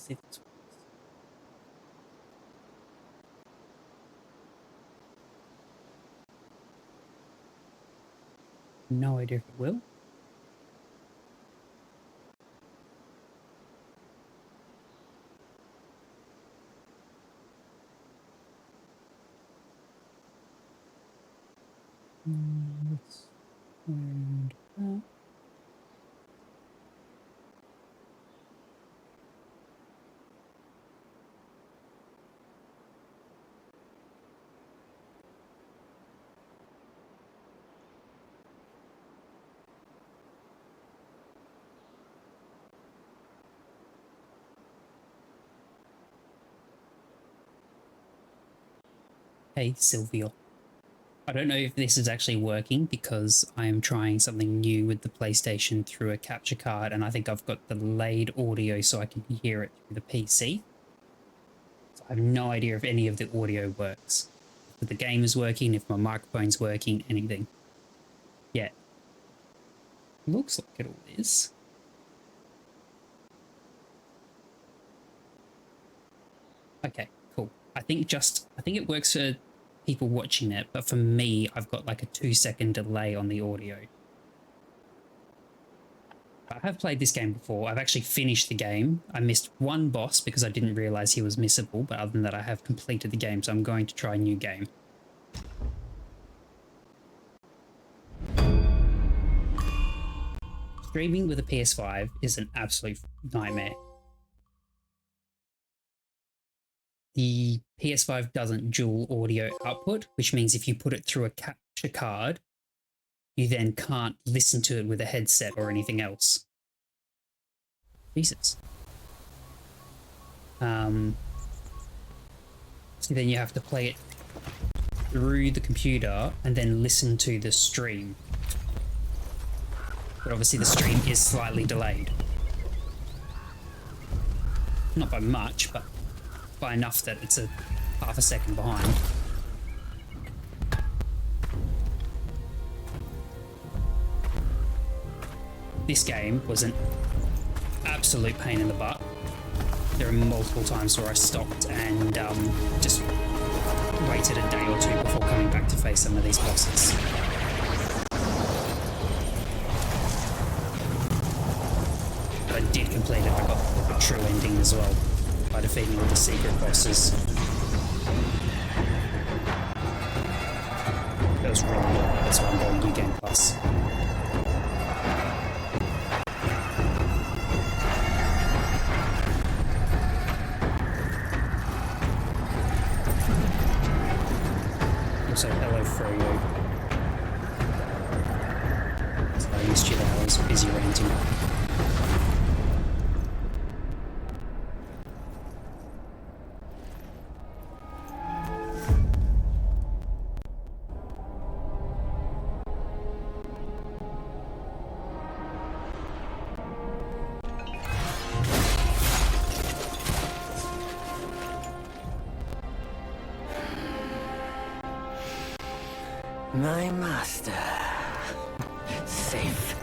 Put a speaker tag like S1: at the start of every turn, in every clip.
S1: see if this works. No idea if it will. Let's find that. Hey, Sylvia. I don't know if this is actually working because I am trying something new with the PlayStation through a capture card, and I think I've got delayed audio so I can hear it through the PC. So I have no idea if any of the audio works. If the game is working, if my microphone's working, anything. Yeah. Looks like it all is. Okay, cool. I think it works for people watching it, but for me, I've got like a 2-second delay on the audio. I have played this game before. I've actually finished the game. I missed one boss because I didn't realize he was missable, but other than that, I have completed the game, so I'm going to try a new game. Streaming with a PS5 is an absolute nightmare. The PS5 doesn't dual audio output, which means if you put it through a capture card, you then can't listen to it with a headset or anything else. Jesus. So then you have to play it through the computer and then listen to the stream. But obviously the stream is slightly delayed. Not by much, but by enough that it's a half a second behind. This game was an absolute pain in the butt. There are multiple times where I stopped and just waited a day or two before coming back to face some of these bosses. But I did complete it. I got the true ending as well by defeating all the secret bosses. That was really good. That's why I'm going New Game Plus. Also, hello Froyo. So I missed you there, I was busy ranting.
S2: My master. Safe.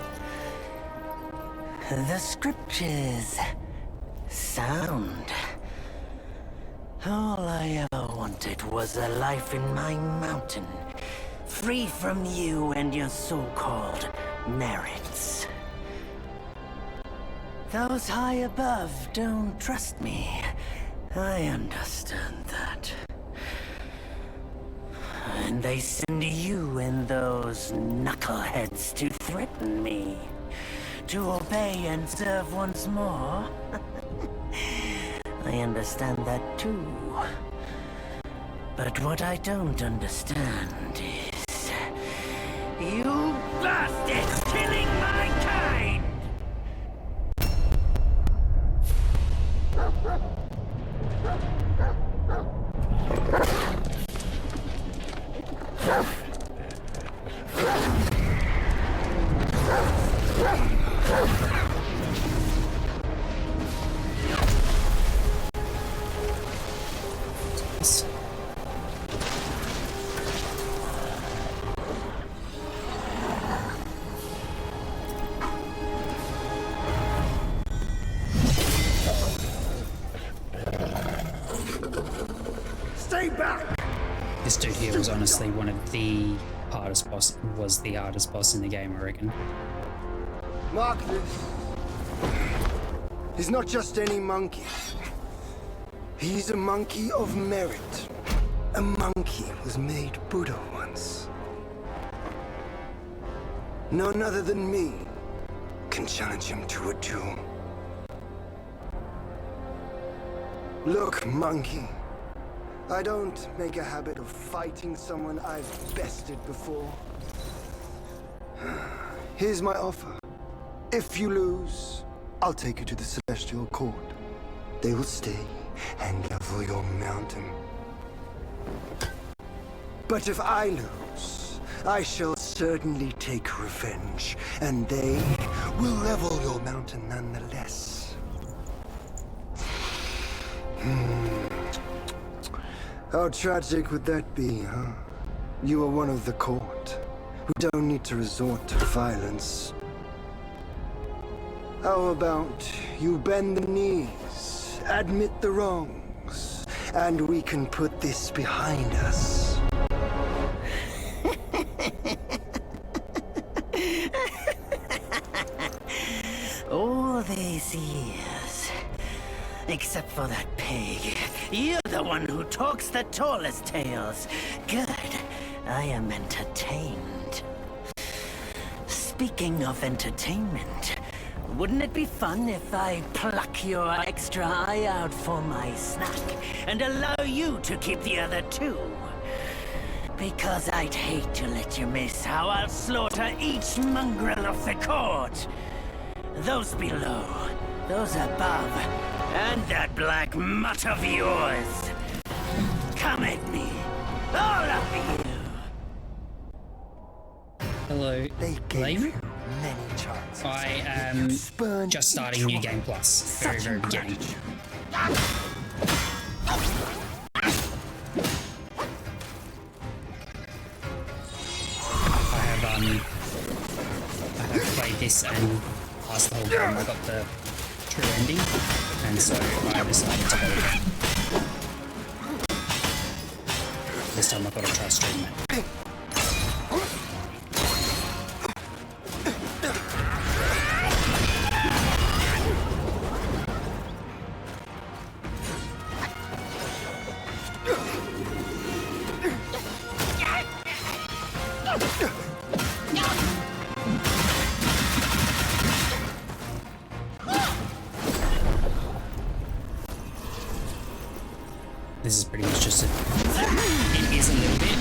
S2: The scriptures. Sound. All I ever wanted was a life in my mountain, free from you and your so-called merits. Those high above don't trust me. I understand that. And they send you and those knuckleheads to threaten me. To obey and serve once more. I understand that too. But what I don't understand is... you bastards killing my kind!
S3: Stay back!
S1: This dude here was honestly one of the hardest boss, was the hardest boss in the game, I reckon.
S3: Mark this. He's not just any monkey. He's a monkey of merit. A monkey was made Buddha once. None other than me can challenge him to a duel. Look, monkey. I don't make a habit of fighting someone I've bested before. Here's my offer. If you lose, I'll take you to the Celestial Court. They will stay and level your mountain. But if I lose, I shall certainly take revenge, and they will level your mountain nonetheless. How tragic would that be, huh? You are one of the court, who don't need to resort to violence. How about you bend the knees, admit the wrongs, and we can put this behind us.
S2: All these years, except for that pig, you're the one who talks the tallest tales. Good, I am entertained. Speaking of entertainment, wouldn't it be fun if I pluck your extra eye out for my snack and allow you to keep the other two? Because I'd hate to let you miss how I'll slaughter each mongrel of the court. Those below, those above, and that black mutt of yours. Come at me, all of you.
S1: Hello,
S3: They gave
S1: Lane?
S3: you many chances.
S1: I am
S3: Spurned
S1: just starting
S3: each
S1: New
S3: one.
S1: Game Plus. Very,
S3: Such
S1: very beginning.
S3: ingratitude.
S1: I have played this and passed the whole game. I got the true ending, and so I decided to go again. This time I've got to try stream it. This is pretty much just a... It is a little bit.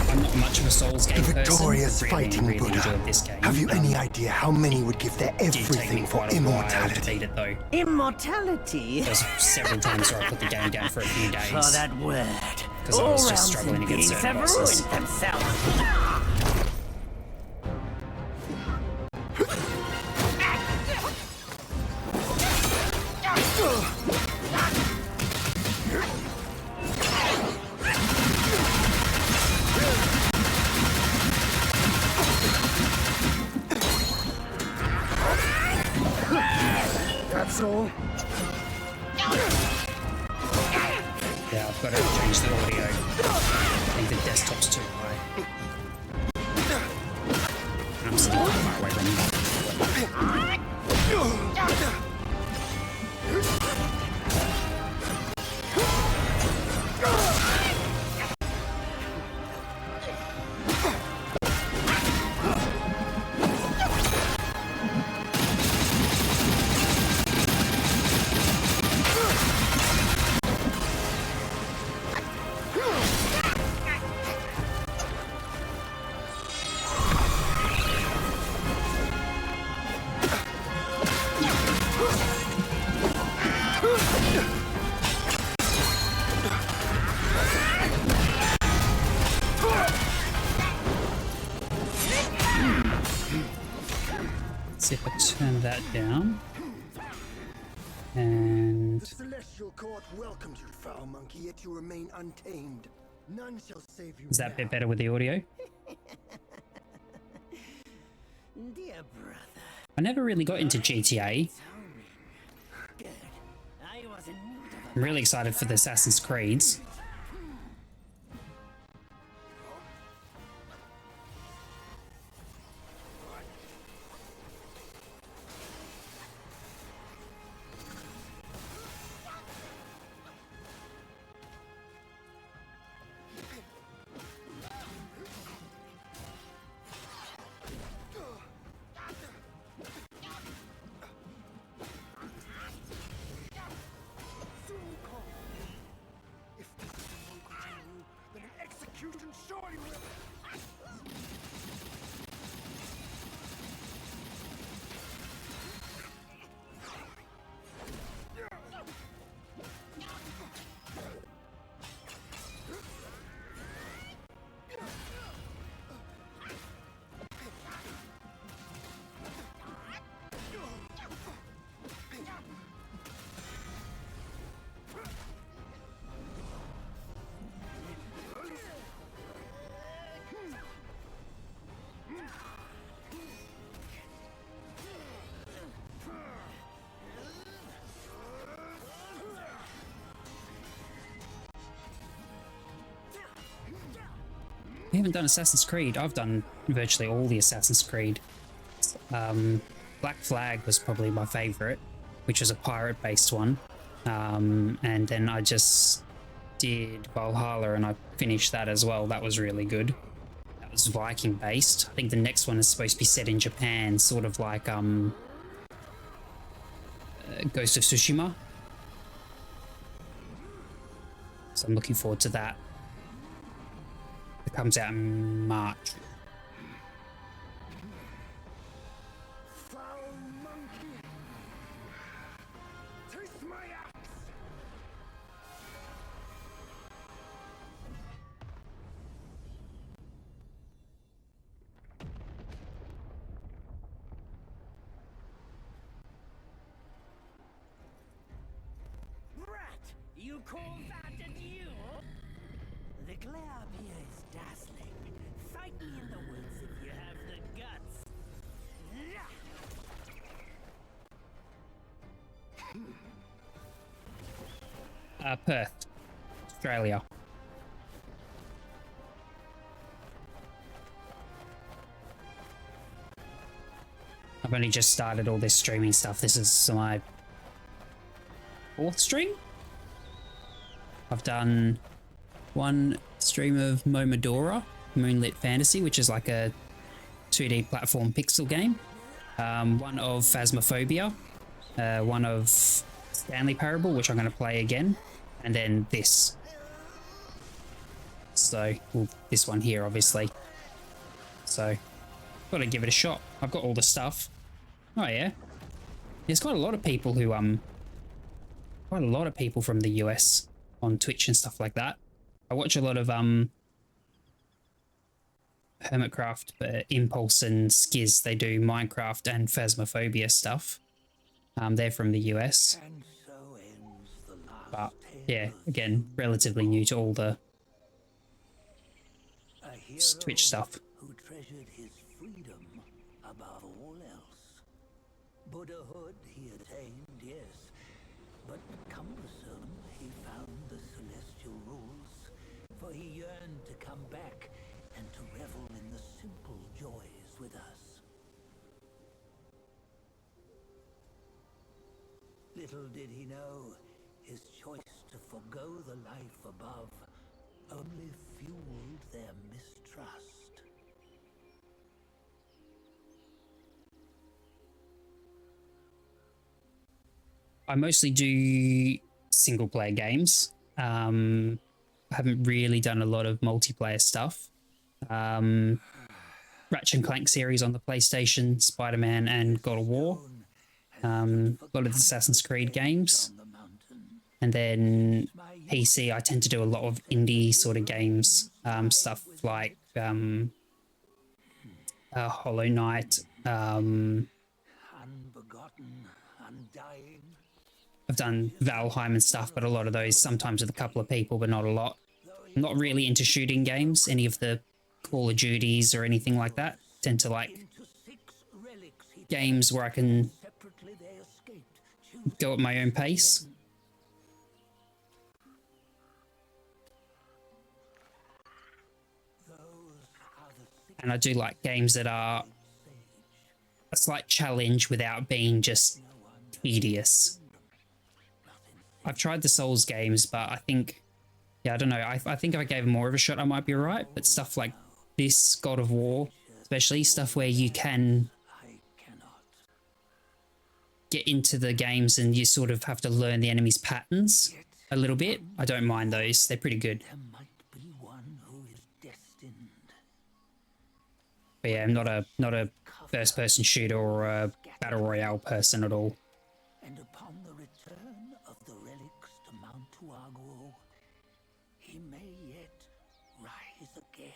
S1: I'm not much of a Souls game
S3: The
S1: person.
S3: victorious
S1: Really,
S3: fighting
S1: really
S3: Buddha.
S1: enjoyed this game.
S3: Have you any idea how many would give their
S1: It did take me
S3: everything for
S1: quite a while to
S3: immortality?
S1: beat it though.
S2: Immortality?
S1: There's several times where I put the game down for a few days.
S2: For that word.
S1: 'Cause I
S2: All
S1: was just
S2: realms
S1: struggling
S2: and
S1: to get
S2: beings
S1: certain
S2: have
S1: bosses.
S2: ruined themselves.
S3: That's all?
S1: Yeah, I've got to change the audio. I think the desktop's too high. And I'm still far away from it. See if I turn that down. And
S3: The Celestial Court welcomes you, foul monkey, yet you remain untamed. None shall save you.
S1: is that a
S3: now.
S1: bit better with the audio?
S2: Dear brother.
S1: I never really got into GTA.
S2: Good. I was in need of a
S1: I'm really excited for the Assassin's Creeds.
S3: If this is a local Tengu, then an execution surely will.
S1: We haven't done Assassin's Creed. I've done virtually all the Assassin's Creed. Black Flag was probably my favorite, which was a pirate-based one. And then I just did Valhalla and I finished that as well. That was really good. That was Viking-based. I think the next one is supposed to be set in Japan, sort of like Ghost of Tsushima. So I'm looking forward to that. It comes out in March.
S3: Foul monkey! Taste my axe!
S2: Rat! You call that a duel? The glare up here is dazzling. Fight me in the woods if you have the guts.
S1: Perth, Australia. I've only just started all this streaming stuff. This is my 4th stream. I've done one stream of Momodora, Moonlit Fantasy, which is like a 2D platform pixel game. One of Phasmophobia. One of Stanley Parable, which I'm going to play again. And then this. So, well, this one here, obviously. So, got to give it a shot. I've got all the stuff. Oh, yeah. There's quite a lot of people who, quite a lot of people from the US on Twitch and stuff like that. I watch a lot of, Hermitcraft, Impulse and Skiz. They do Minecraft and Phasmophobia stuff. They're from the US.
S2: And so ends the last
S1: But,
S2: tale
S1: yeah,
S2: of
S1: again, relatively new to all the
S2: a hero
S1: Twitch stuff.
S2: who treasured his freedom above all else. Buddhahood he attained, yes, but cumbersome he found the celestial rules, for he yearned to come back and to revel in the simple joys with us. Little did he know, his choice to forgo the life above only fueled their mistrust.
S1: I mostly do single player games. I haven't really done a lot of multiplayer stuff. Ratchet and Clank series on the PlayStation, Spider-Man and God of War. A lot of the Assassin's Creed games. And then PC, I tend to do a lot of indie sort of games. Stuff like Hollow Knight.
S2: Unbegotten, undying.
S1: I've done Valheim and stuff, but a lot of those sometimes with a couple of people, but not a lot. I'm not really into shooting games, any of the Call of Duties or anything like that. Tend to like games where I can go at my own pace. And I do like games that are a slight challenge without being just tedious. I've tried the Souls games, but I think, yeah, I don't know. I think if I gave more of a shot, I might be right. But stuff like this, God of War, especially stuff where you can get into the games and you sort of have to learn the enemy's patterns a little bit. I don't mind those. They're pretty good.
S2: There might be one who is destined.
S1: But yeah, I'm not a first-person shooter or a battle royale person at all.
S2: And upon the return of the relics to Mount Tuaguo, he may yet rise again.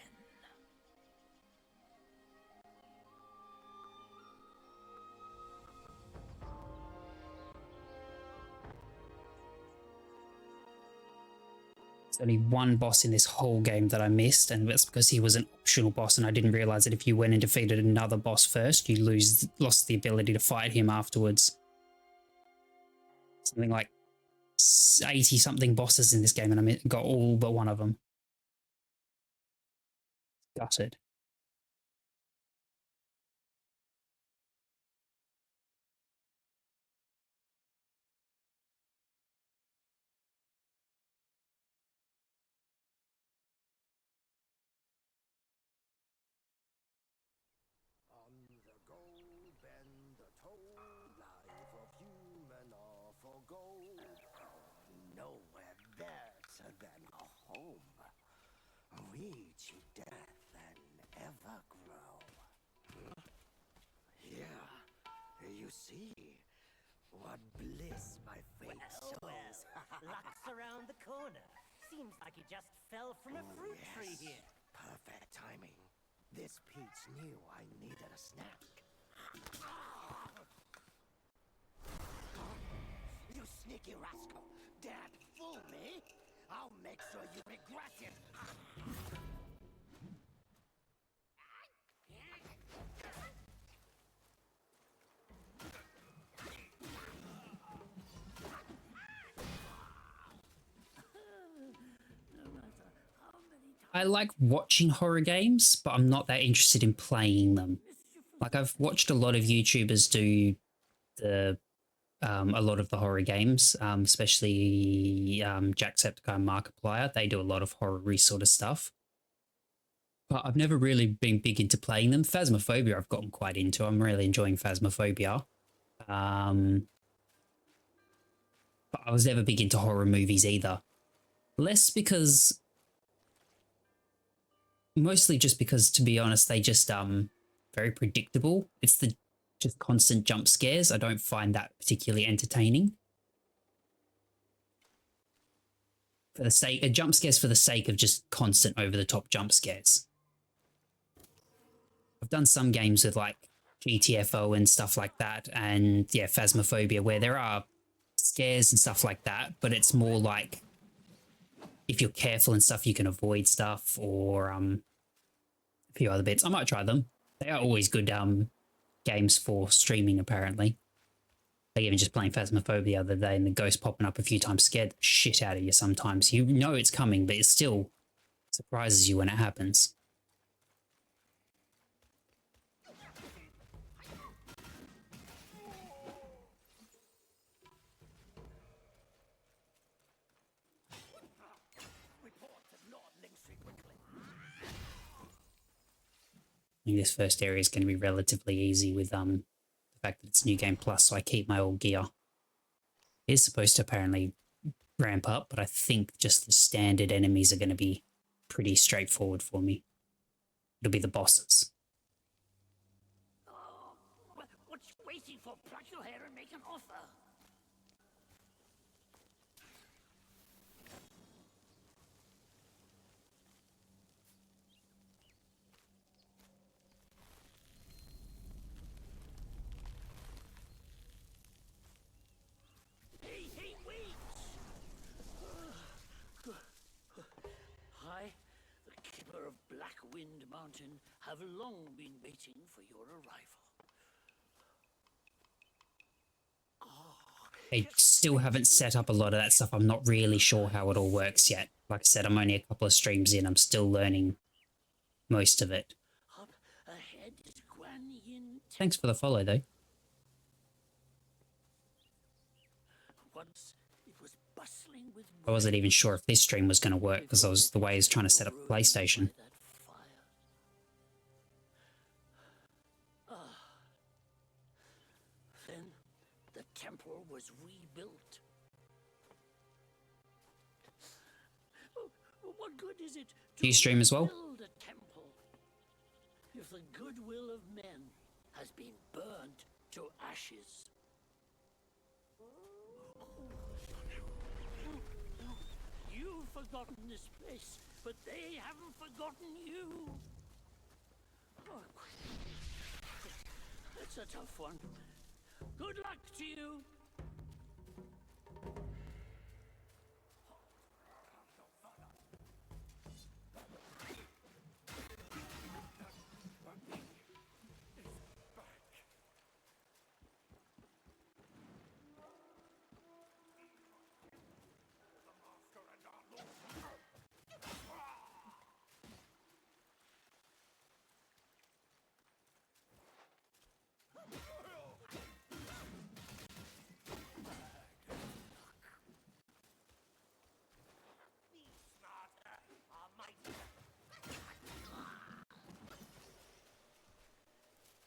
S1: There's only one boss in this whole game that I missed, and that's because he was an optional boss, and I didn't realize that if you went and defeated another boss first, you lost the ability to fight him afterwards. Something like 80 something bosses in this game, and I got all but one of them. Gutted.
S3: On the go, bend the toe, life of human or forgo. Nowhere better than a home. We cheat death and ever grow. Here, you see what bliss my fate shows.
S2: Luck's around the corner. Seems like he just fell from a fruit tree here.
S3: Perfect timing. This peach knew I needed a snack. You sneaky rascal! Dare to fool me? I'll make sure you regret it!
S1: I like watching horror games, but I'm not that interested in playing them. Like, I've watched a lot of YouTubers do a lot of the horror games, especially Jacksepticeye and Markiplier. They do a lot of horror-y sort of stuff. But I've never really been big into playing them. Phasmophobia I've gotten quite into. I'm really enjoying Phasmophobia. But I was never big into horror movies either. Less because... Mostly just because, to be honest, they just very predictable. It's the just constant jump scares. I don't find that particularly entertaining. For the sake of jump scares for the sake of just constant over the top jump scares. I've done some games with like GTFO and stuff like that, and yeah, Phasmophobia, where there are scares and stuff like that, but it's more like if you're careful and stuff, you can avoid stuff, or a few other bits. I might try them. They are always good games for streaming, apparently. Like even just playing Phasmophobia the other day and the ghost popping up a few times scared the shit out of you sometimes. You know it's coming, but it still surprises you when it happens. I think this first area is going to be relatively easy with the fact that it's New Game Plus, so I keep my old gear. It is supposed to apparently ramp up, but I think just the standard enemies are going to be pretty straightforward for me. It'll be the bosses.
S2: Oh, what you waiting for? Pluck your hair and make an offer. Hey, wait! I, the keeper of Blackwind Mountain, have long been waiting for your arrival.
S1: They still haven't set up a lot of that stuff. I'm not really sure how it all works yet. Like I said, I'm only a couple of streams in. I'm still learning most of it. Thanks for the follow, though.
S2: Once it was bustling with
S1: I wasn't even sure if this stream was going to work because I was the way I was trying to set up the PlayStation.
S2: Then the temple was rebuilt. What good is it
S1: Do you stream as well?
S2: build a temple if the goodwill of men has been burned to ashes? You've forgotten this place, but they haven't forgotten you. Oh, it's a tough one. Good luck to you.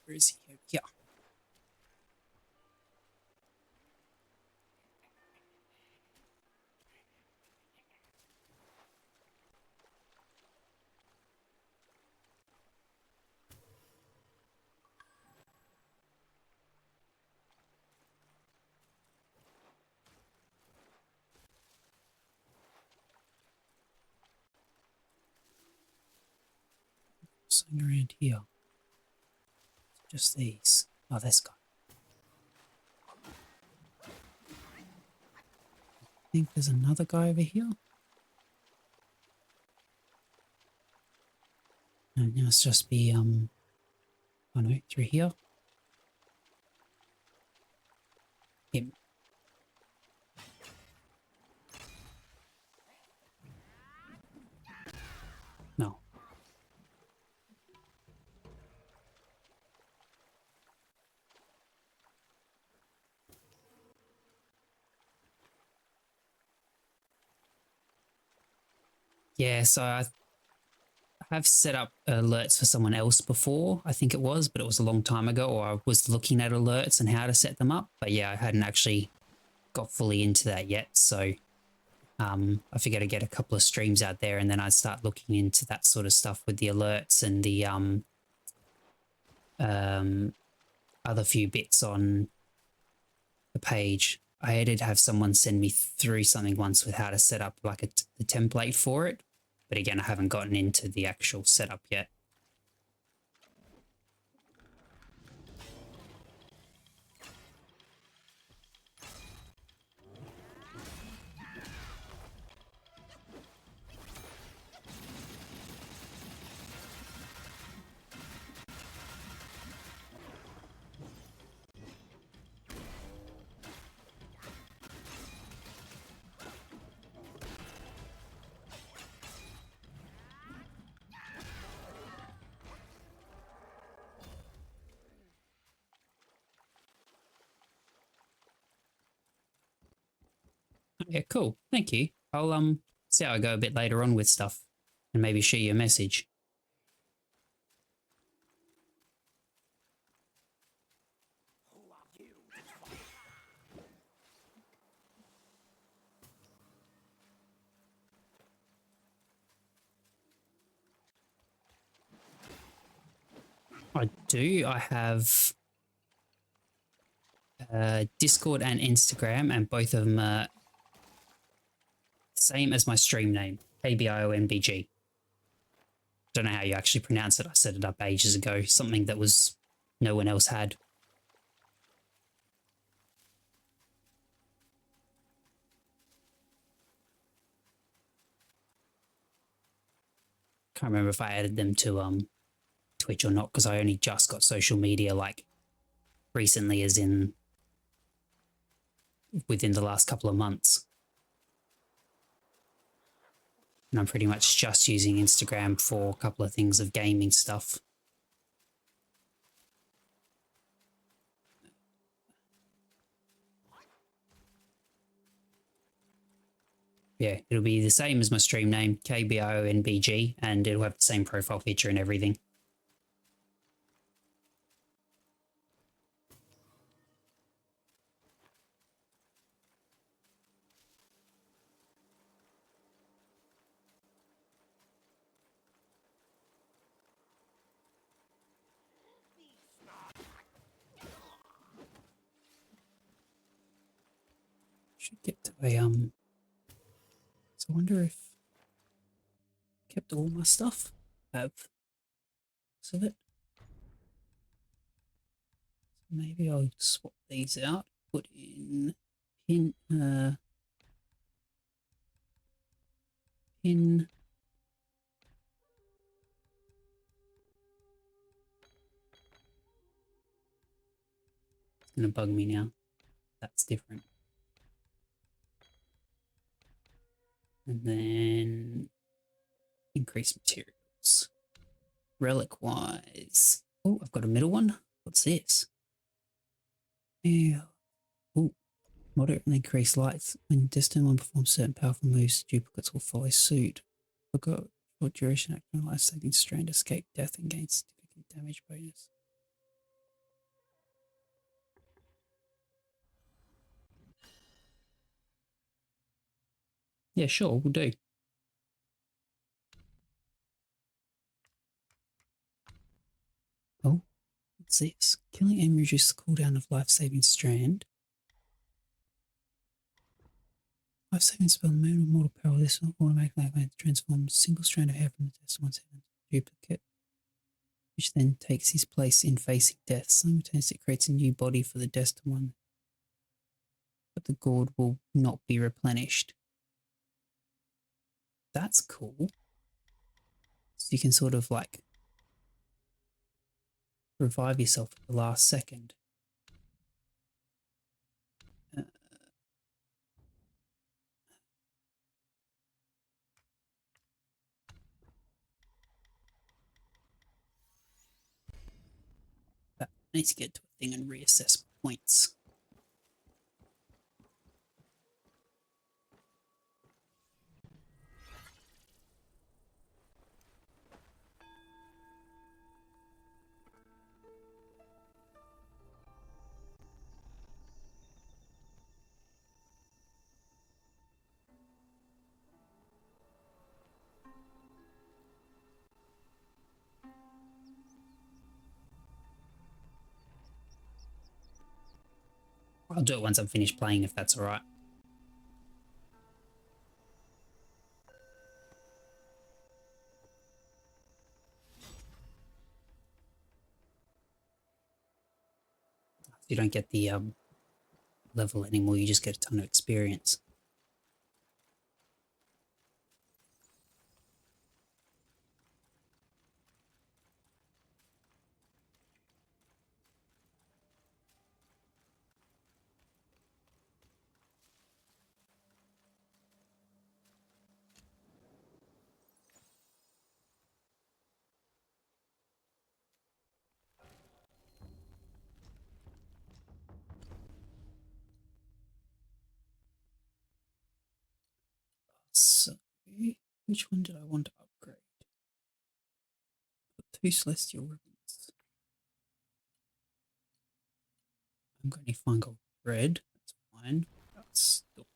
S1: Where is he? Yeah. Something around here. Just these. Oh, this guy. I think there's another guy over here. And it must just be, oh no, through here. Him. No. Yeah, so I have set up alerts for someone else before, I think it was, but it was a long time ago, or I was looking at alerts and how to set them up. But yeah, I hadn't actually got fully into that yet. So I figured I'd get a couple of streams out there and then I'd start looking into that sort of stuff with the alerts and the other few bits on the page. I did have someone send me through something once with how to set up like the template for it. But again, I haven't gotten into the actual setup yet. Yeah, cool. Thank you. I'll see how I go a bit later on with stuff and maybe shoot you a message. I do. I have Discord and Instagram, and both of them are the same as my stream name, KBIONBG. Don't know how you actually pronounce it. I set it up ages ago. Something that was no one else had. Can't remember if I added them to Twitch or not, because I only just got social media like recently, as in within the last couple of months. And I'm pretty much just using Instagram for a couple of things of gaming stuff. Yeah, it'll be the same as my stream name, KBONBG, and it'll have the same profile picture and everything. Should get to a so I wonder if I kept all my stuff. I have some of it. Maybe I'll swap these out. Put in pin pin. It's gonna bug me now. That's different. And then increase materials. Relic wise. Oh, I've got a middle one. What's this? Yeah. Oh, moderately increase lights. When destined one performs certain powerful moves, duplicates will follow suit. Forgot short duration action life saving strand, escape death and gain significant damage bonus. Yeah, sure, we'll do. Oh, what's this? Killing aim reduces the cooldown of life-saving strand. Life-saving spell, moon of mortal peril. This will automatically transform a single strand of hair from the test one second duplicate, which then takes his place in facing death. Simultaneously, it creates a new body for the destined one, but the gourd will not be replenished. That's cool. So you can sort of like revive yourself at the last second. But I need to get to a thing and reassess points. I'll do it once I'm finished playing if that's all right. You don't get the level anymore, you just get a ton of experience. So, which one did I want to upgrade? Got 2 celestial ribbons. I'm going to find gold thread. That's fine. That's still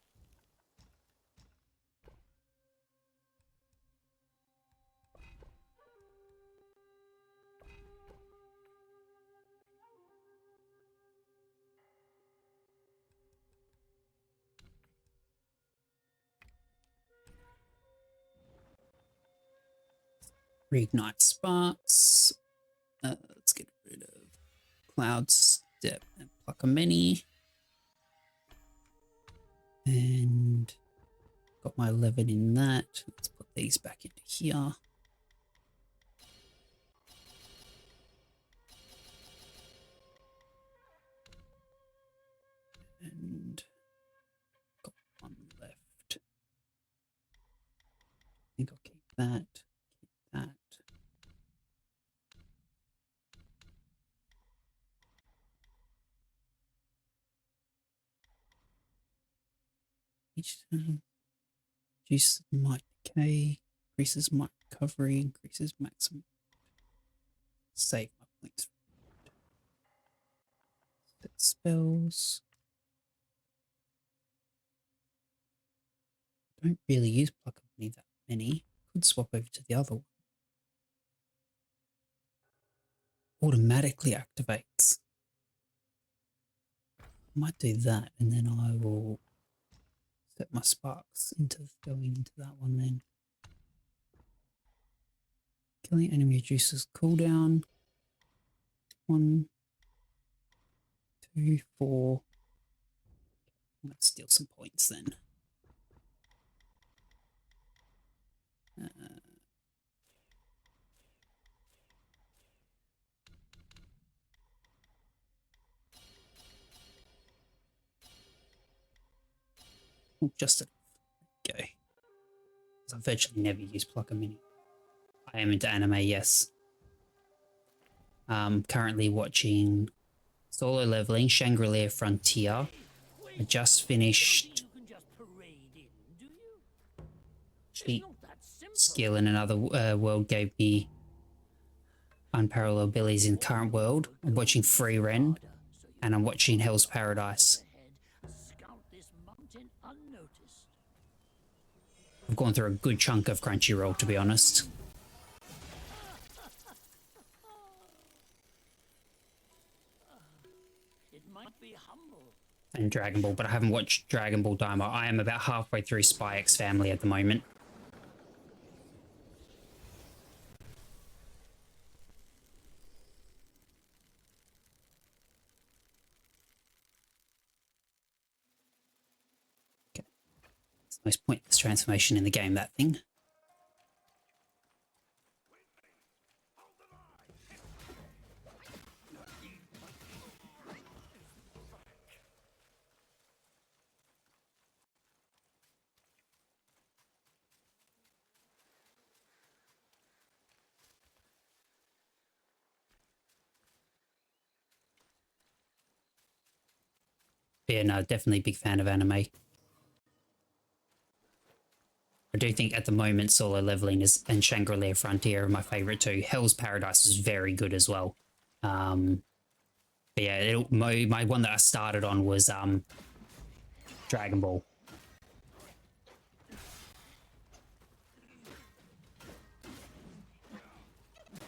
S1: reignite sparks. Let's get rid of cloud step and pluck a many. And got my 11 in that. Let's put these back into here. And got 1 left. I think I'll keep that. Keep that. Each time. Reduces might decay, increases might recovery, increases maximum. Save my points. Set spells. Don't really use pluck of money that many. Could swap over to the other one. Automatically activates. Might do that, and then I will set my sparks into going into that one then. Killing enemy reduces cooldown. 1, 2, 4. I'm gonna steal some points then. Just enough. Go. I virtually never use Plucker Mini. I am into anime, yes. Currently watching Solo Leveling, Shangri-La Frontier. I just finished Cheat Skill in Another World gave me unparalleled abilities in the current world. I'm watching Free Ren, and I'm watching Hell's Paradise. I've gone through a good chunk of Crunchyroll, to be honest. And Dragon Ball, but I haven't watched Dragon Ball Daima. I am about halfway through Spy X Family at the moment. Okay. It's the most pointless transformation in the game, that thing. Yeah, no, definitely a big fan of anime. I do think at the moment Solo Leveling is and Shangri-La Frontier are my favorite too. Hell's Paradise is very good as well. But yeah, my one that I started on was Dragon Ball.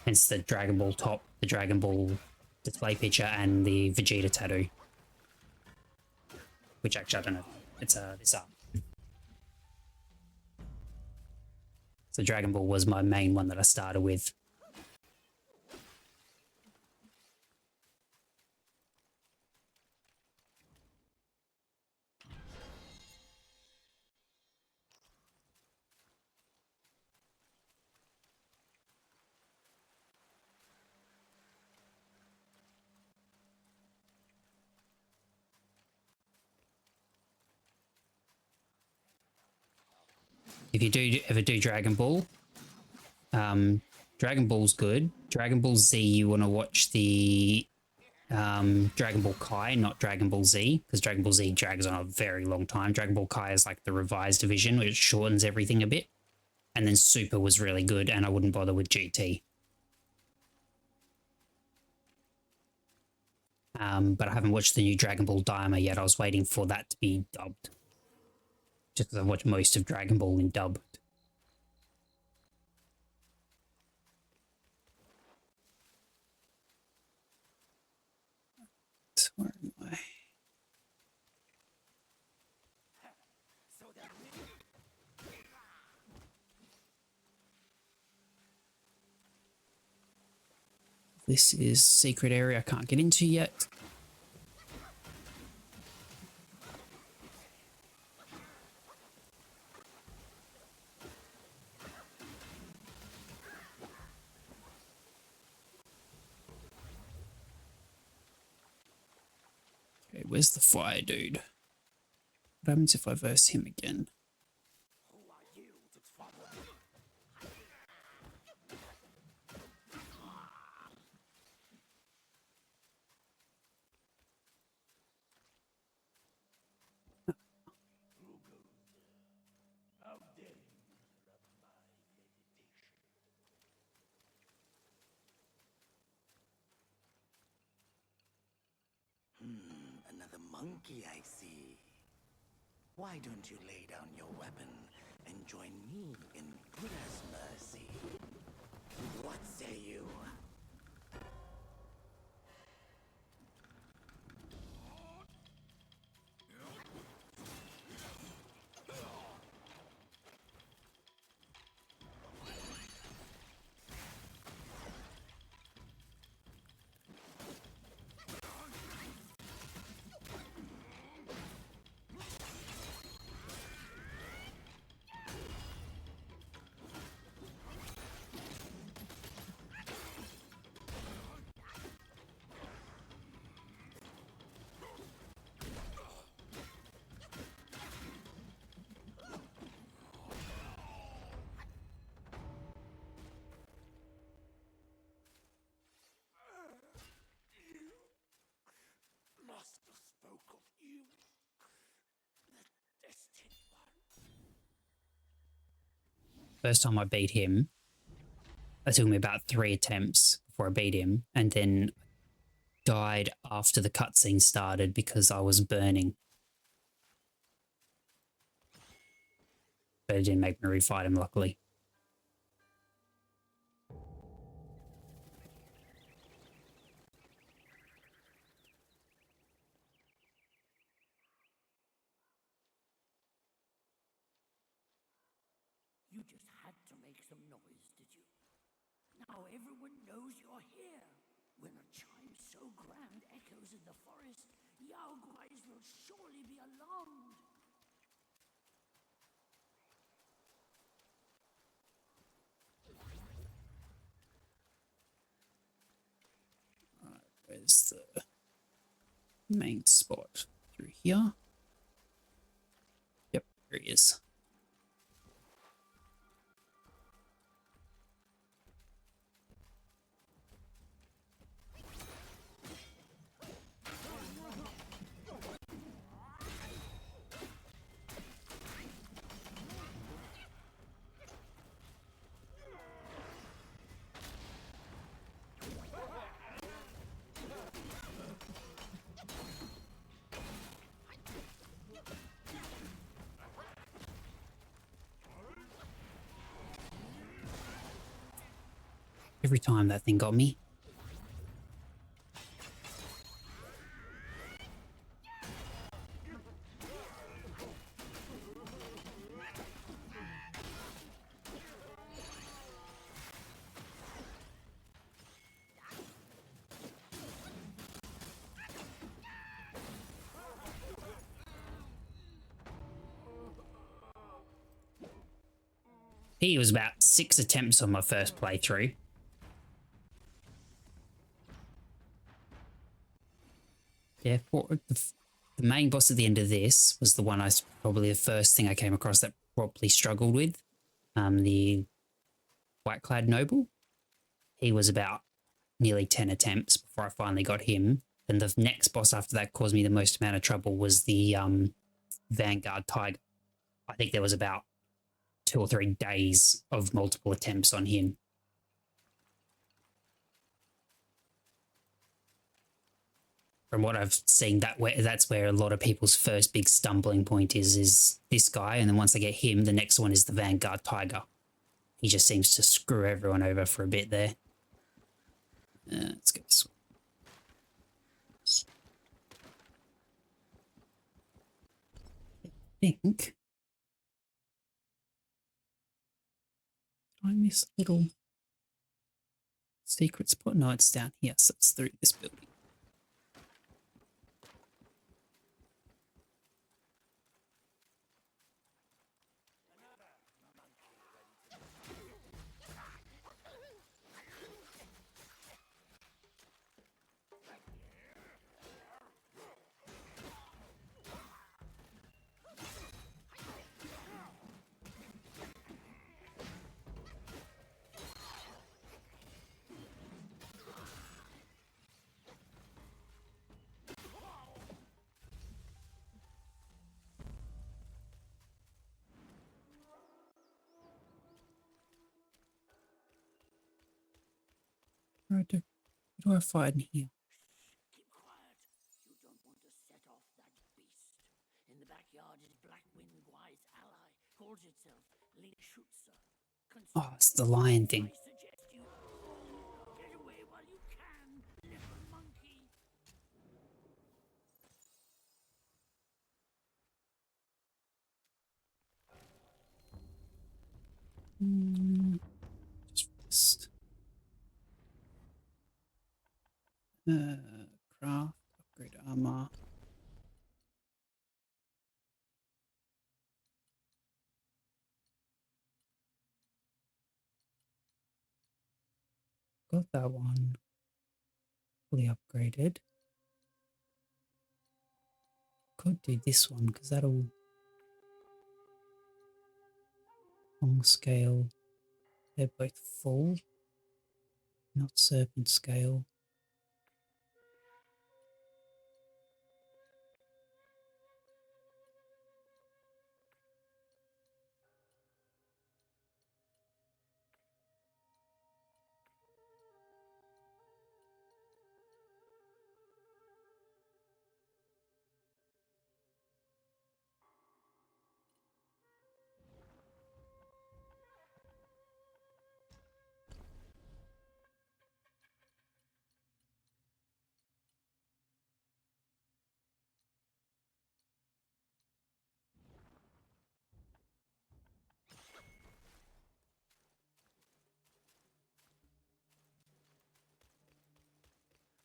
S1: Hence the Dragon Ball top, the Dragon Ball display picture, and the Vegeta tattoo. Which actually, I don't know. It's this art. So Dragon Ball was my main one that I started with. If you do ever do Dragon Ball, Dragon Ball's good. Dragon Ball Z, you want to watch the Dragon Ball Kai, not Dragon Ball Z, because Dragon Ball Z drags on a very long time. Dragon Ball Kai is like the revised version, which shortens everything a bit. And then Super was really good, and I wouldn't bother with GT. But I haven't watched the new Dragon Ball Daima yet. I was waiting for that to be dubbed. Just because I've watched most of Dragon Ball in dubbed. Where am I? This is secret area I can't get into yet. Okay, where's the fire dude? What happens if I verse him again?
S2: monkey, I see. Why don't you lay down your weapon and join me in Buddha's mercy? What say you? Master spoke of you, the destined one.
S1: First time I beat him, it took me about 3 attempts before I beat him, and then died after the cutscene started because I was burning. But it didn't make me refight him, luckily.
S4: You just had to make some noise, did you? Now everyone knows you're here. When a chime so grand echoes in the forest, Yaoguais will surely be alarmed.
S1: Where's the main spot? Through here? Yep, there he is. Every time that thing got me. He was about 6 attempts on my first playthrough. Yeah, the main boss at the end of this was the one probably the first thing I came across that properly struggled with. The White-clad Noble. He was about nearly 10 attempts before I finally got him. And the next boss after that caused me the most amount of trouble was the Vanguard Tiger. I think there was about 2 or 3 days of multiple attempts on him. From what I've seen, that's where a lot of people's first big stumbling point is this guy, and then once they get him, the next one is the Vanguard Tiger. He just seems to screw everyone over for a bit there. Let's go this way. I think. Did I miss a little secret spot? No, it's down here, so it's through this building. Where do I fight in here?
S4: Keep quiet. You don't want to set off that calls itself Schutzer.
S1: Oh, it's the lion thing.
S4: I suggest you get away while you can, little monkey.
S1: Just craft, upgrade armor. Got that one fully upgraded. Could do this one because that'll long scale. They're both full, not serpent scale.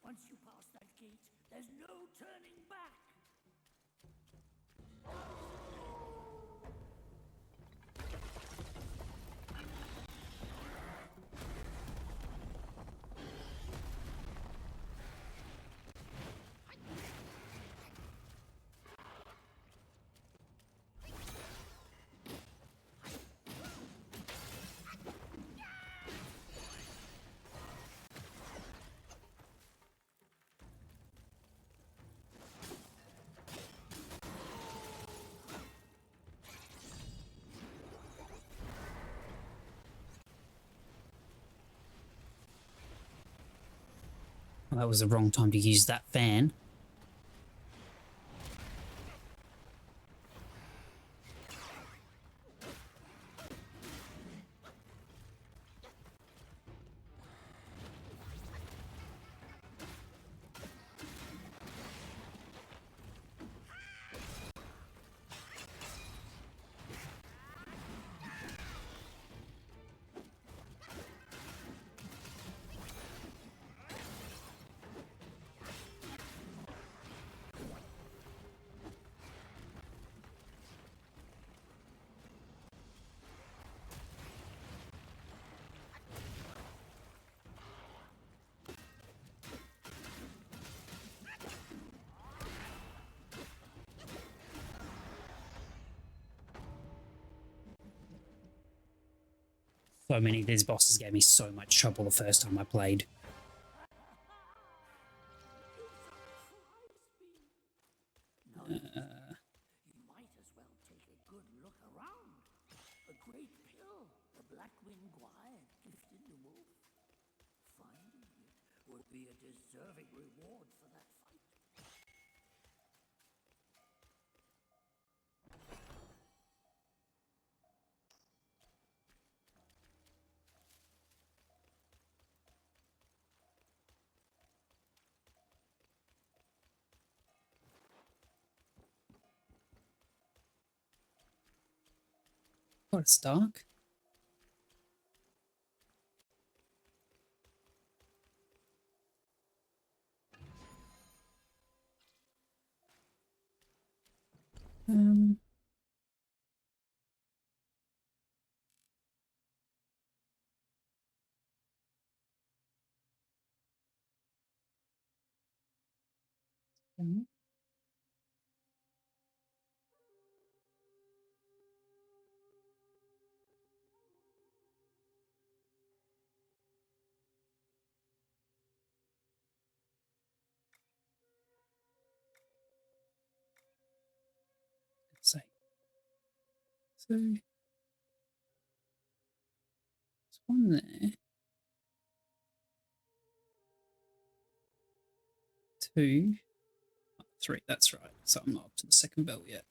S4: Once you pass that gate, there's no turning back.
S1: Well, that was the wrong time to use that fan. So many of these bosses gave me so much trouble the first time I played.
S4: You might as well take a good look around. A great pill the Blackwing Guire gifted the wolf. Finding it would be a deserving reward for that fight.
S1: Oh, it's dark. Um, um, let's say. So there's one there. Two. Three, that's right. So I'm not up to the second belt yet.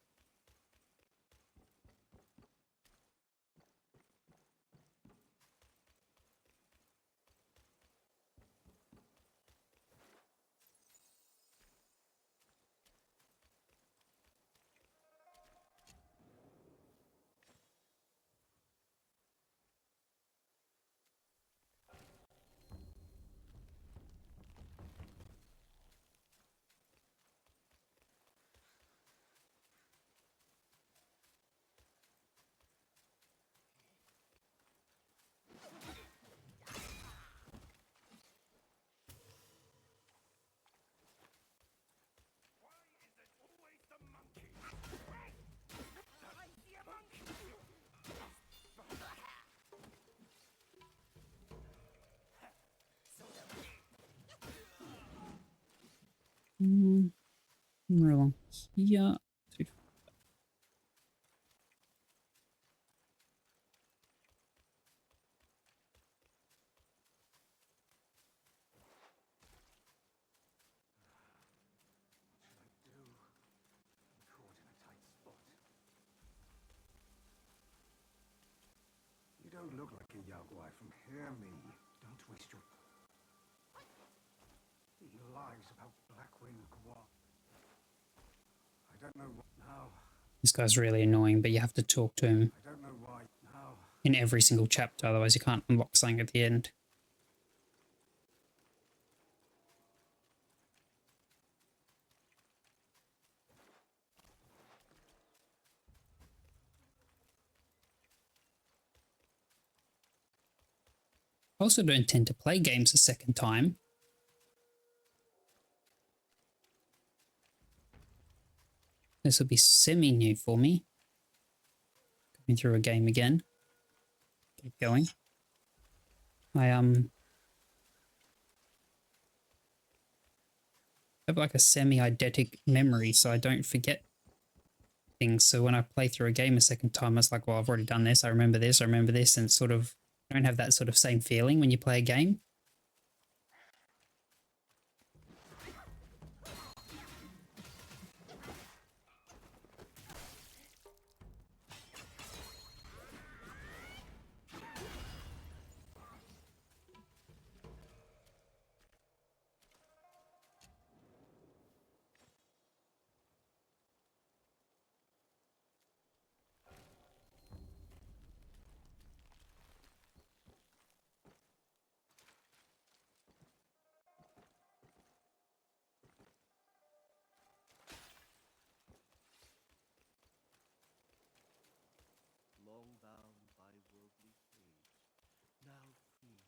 S1: here.
S3: You don't look like a Yaguai from here, me. Don't waste your... He lies about Blackwing Guan. I don't know what now.
S1: This guy's really annoying, but you have to talk to him
S3: I don't know why now.
S1: in every single chapter, otherwise you can't unlock something at the end. I also don't tend to play games a second time. This will be semi-new for me. Going through a game again. Keep going. I have like a semi-eidetic memory, so I don't forget things. So when I play through a game a second time, it's like, well, I've already done this, I remember this, and sort of I don't have that sort of same feeling when you play a game.
S5: Long bound by worldly cage, now free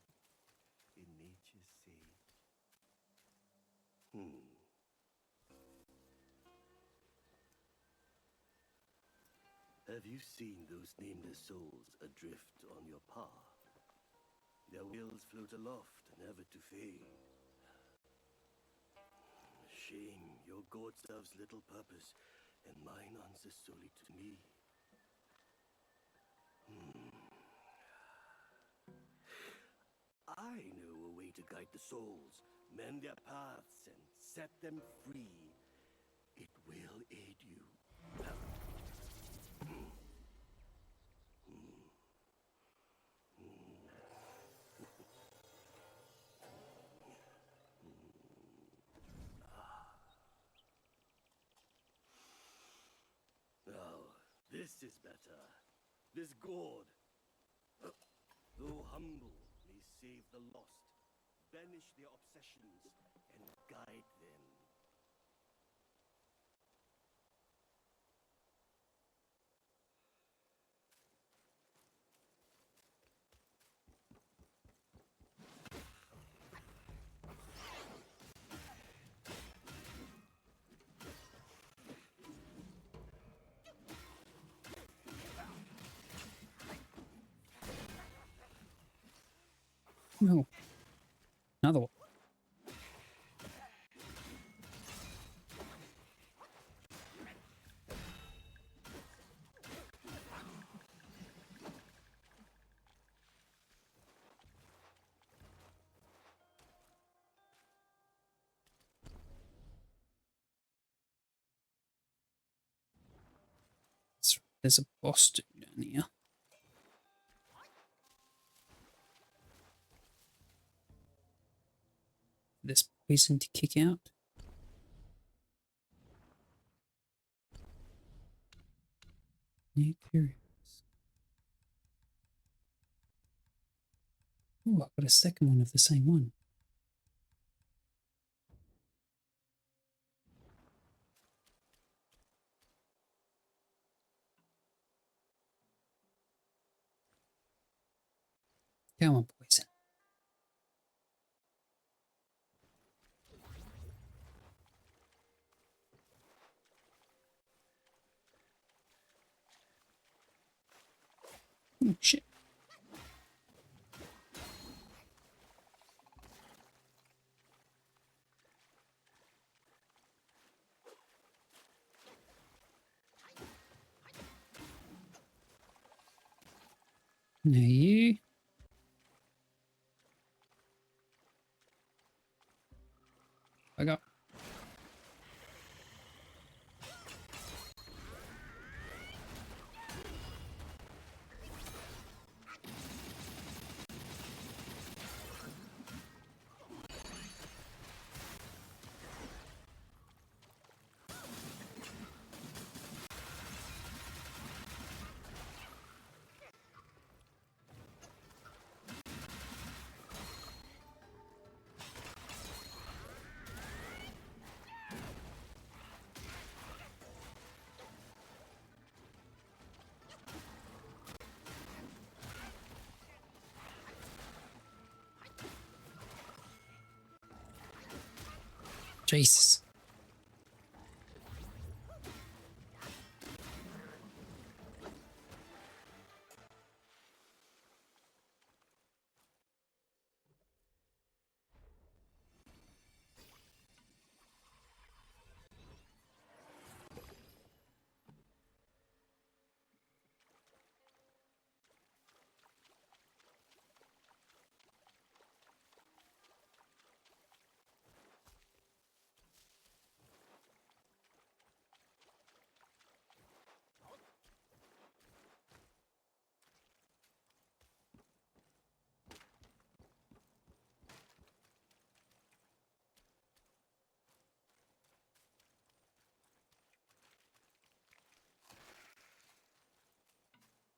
S5: in nature's sage. Have you seen those nameless souls adrift on your path? Their wills float aloft, never to fade. Shame, your god serves little purpose, and mine answers solely to me. I know a way to guide the souls, mend their paths, and set them free. It will aid you. Now, this is better. This gourd, though humble, may save the lost, banish their obsessions, and guide them.
S1: No. Another one. There's a boss dude down here. This poison to kick out. New curious. Oh, I've got a second one of the same one. Come on, poison. Oh, shit. Now you. I got. Jesus.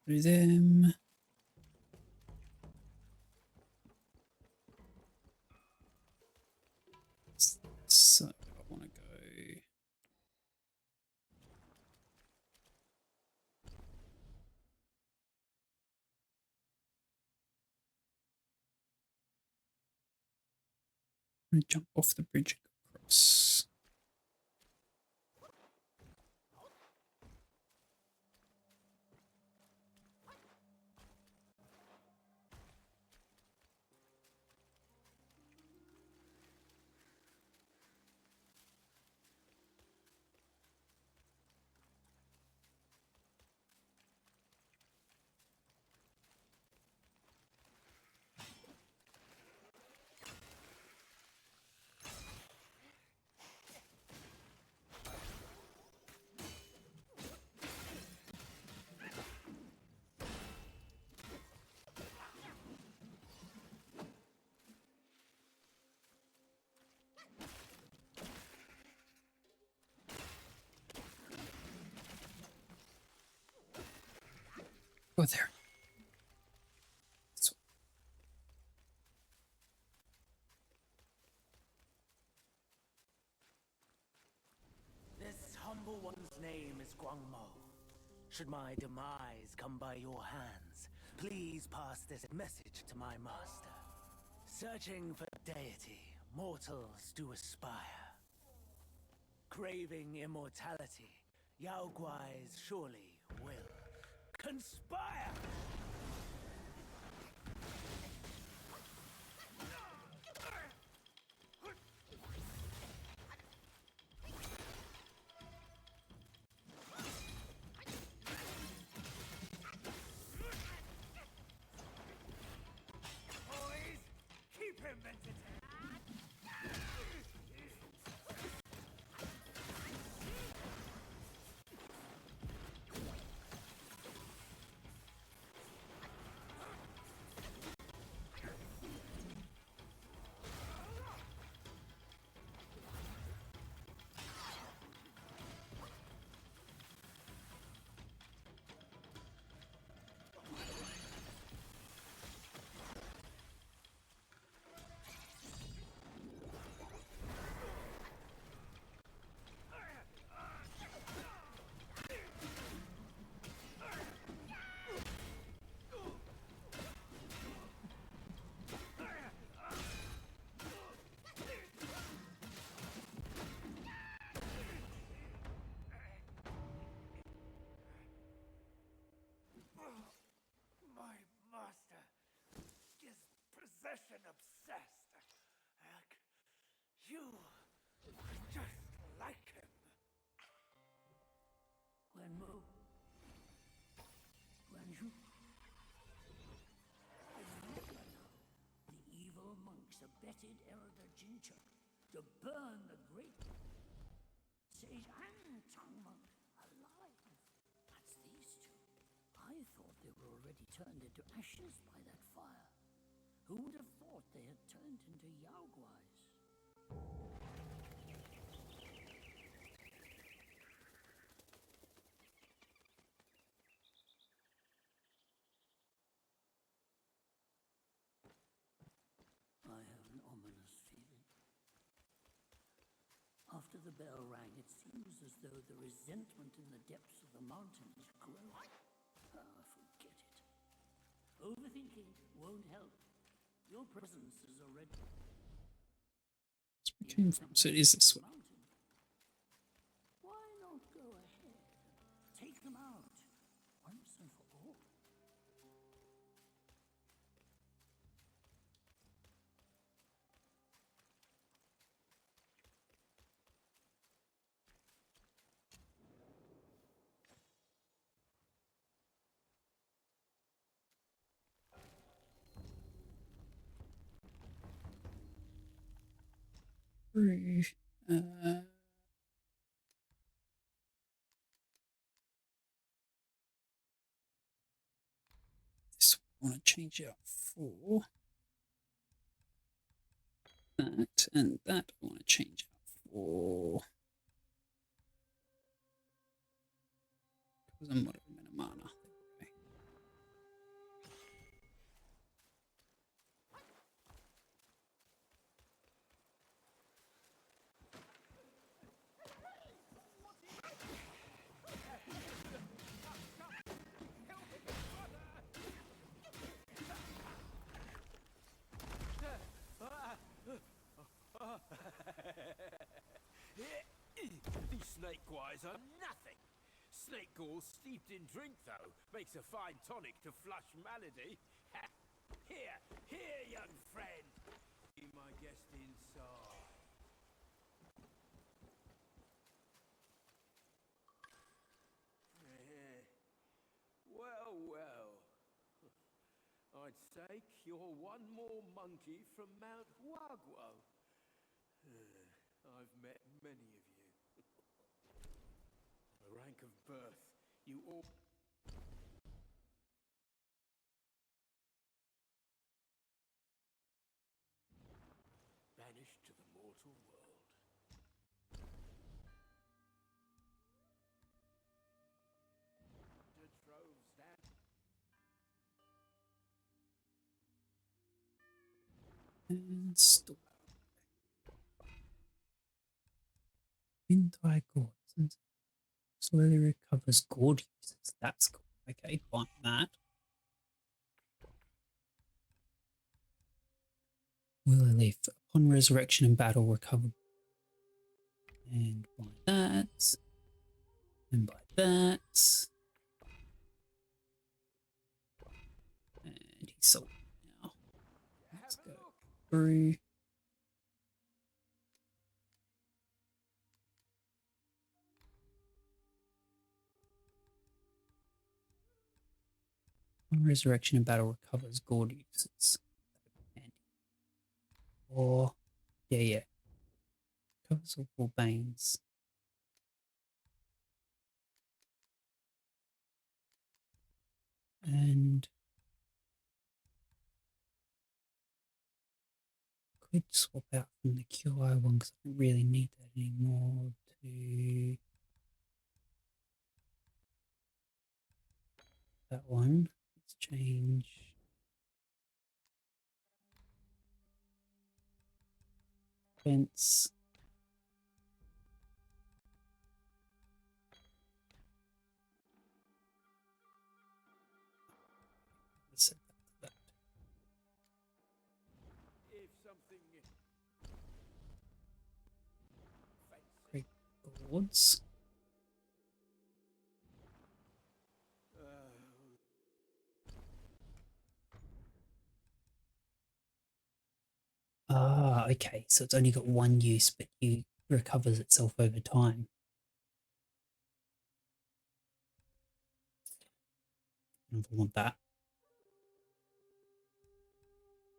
S1: Through them. So I want to go. I'm gonna jump off the bridge and go across. Go there. So,
S2: This humble one's name is Guangmo. Should my demise come by your hands, please pass this message to my master. Searching for deity, mortals do aspire. Craving immortality, Yao Guais surely will conspire! Boys, keep him entertained! My master is possession obsessed. You just like him.
S4: Wenwu. Wenju. fetid Elder Ginger to burn the great sage and tongue monk alive. That's these two. I thought they were already turned into ashes by that fire. Who would have thought they had turned into Yaoguais? I have an ominous feeling. After the bell rang, it seems as though the resentment in the depths of the mountain is growing. Ah, forget it. Overthinking won't help. Your presence is already...
S1: That's where we came from, so it is this way.
S4: mountain. Why not go ahead? Take them out, once and for all.
S1: Through. This one I want to change it up for that, and that I want to change up for because I'm not a mana. There we go.
S5: These snake guys are nothing. Snake gall steeped in drink, though, makes a fine tonic to flush malady. Here, here, young friend. Be my guest inside. Well, well. I'd stake you're one more monkey from Mount Huaguo. I've met many of you. The rank of birth, you all... banished to the mortal world. The troves down.
S1: And store. Entire gourd. Slowly recovers gourd users. That's cool. Okay, fine that. Willow leaf. Upon resurrection and battle, recover. And buy that. And buy that. And he's sold now. Let's go through. On resurrection and battle, recovers gourd users. Handy. Or yeah. Covers all 4 banes. And could swap out from the QI one because I don't really need that anymore to that one. Let's change. Fence. Let's set that to that.
S5: If something...
S1: Great boards. Ah, okay. So it's only got 1 use, but it recovers itself over time. I don't want that.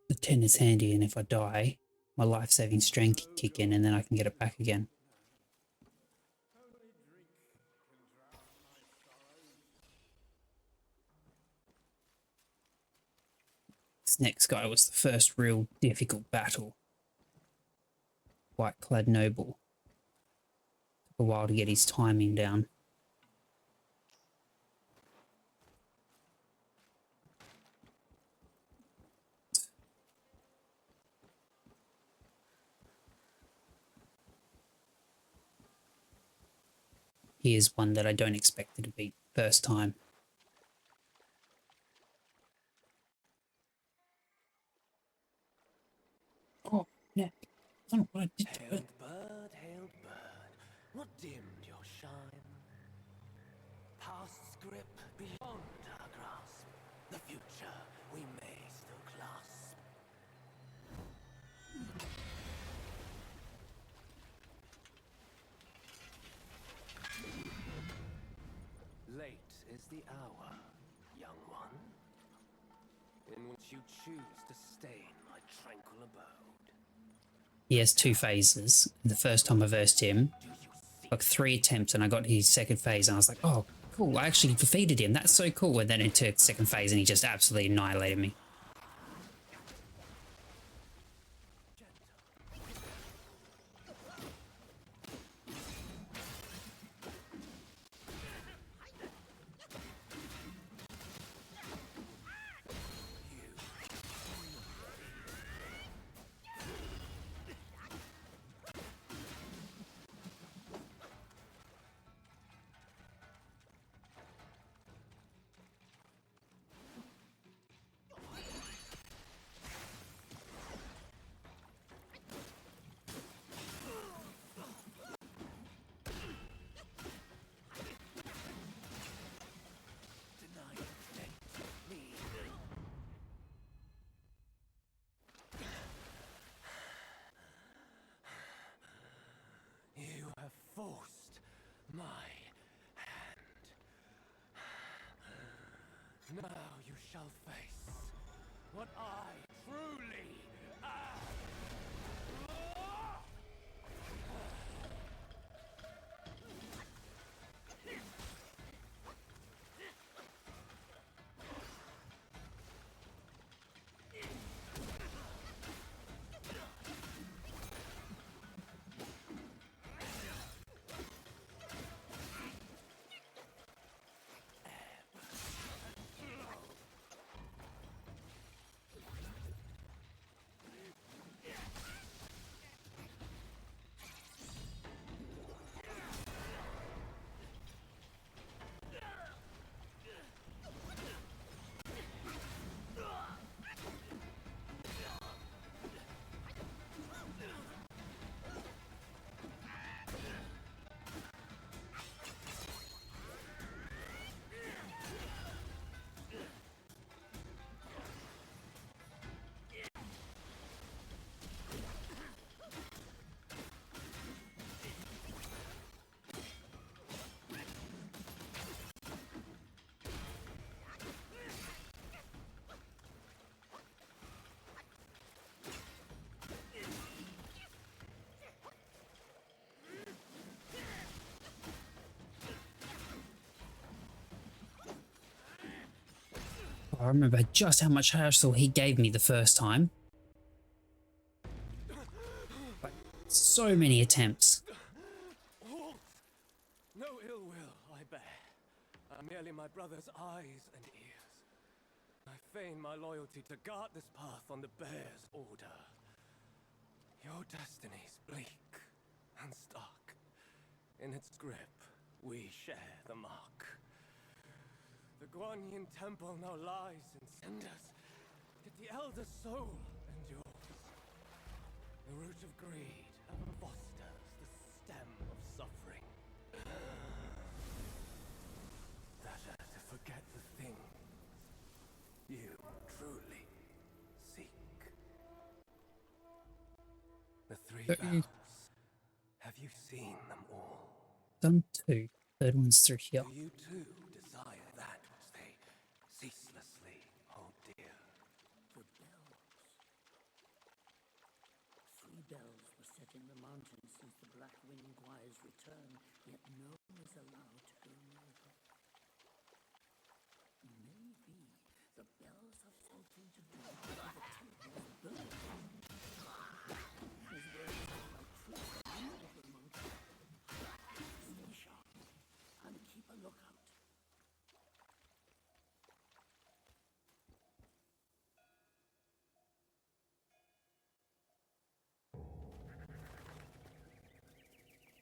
S1: The 10 is handy, and if I die, my life-saving strength kick in, and then I can get it back again. This next guy was the first real difficult battle. White-clad noble. Took a while to get his timing down. Here's one that I don't expect to beat first time. Oh, no. I don't know what I did to it.
S2: Hailed bird, what dimmed your shine? Past's grip beyond our grasp, the future we may still clasp. Late is the hour, young one, in which you choose to stain my tranquil abode.
S1: He has 2 phases. The first time I versed him, like 3 attempts, and I got his second phase, and I was like, oh, cool, I actually defeated him. That's so cool. And then it took second phase, and he just absolutely annihilated me.
S2: You have forced my hand. Now you shall face what I truly am.
S1: I remember just how much hassle he gave me the first time. Like, so many attempts.
S2: No ill will I bear. I'm merely my brother's eyes and ears. I feign my loyalty to guard this path on the bear's order. Your destiny's bleak and stark. In its grip, we share the mark. The Guanyin temple now lies in cinders, yet the elder soul endures. The root of greed ever fosters the stem of suffering. Better to forget the thing you truly seek. The 3 vows. Have you seen them all?
S1: Done 2. Third one's through here.
S2: Do you too desire that which they ceaselessly hold dear?
S4: The bells. 3 bells were set in the mountains since the Black Wingwire's return, yet no one is allowed to go near them. Maybe the bells have something to do with the temple's burning, as well as my troops of the monkey. Stay sharp and keep a lookout.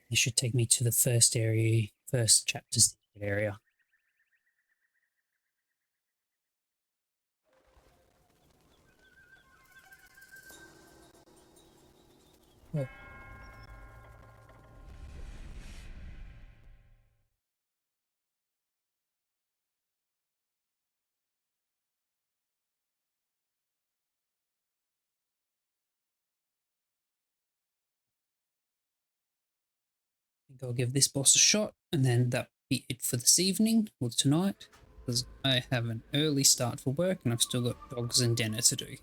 S1: This should take me to the first chapter's area. Oh. I think I'll give this boss a shot, and then that'll be it for this evening or tonight, because I have an early start for work and I've still got dogs and dinner to do.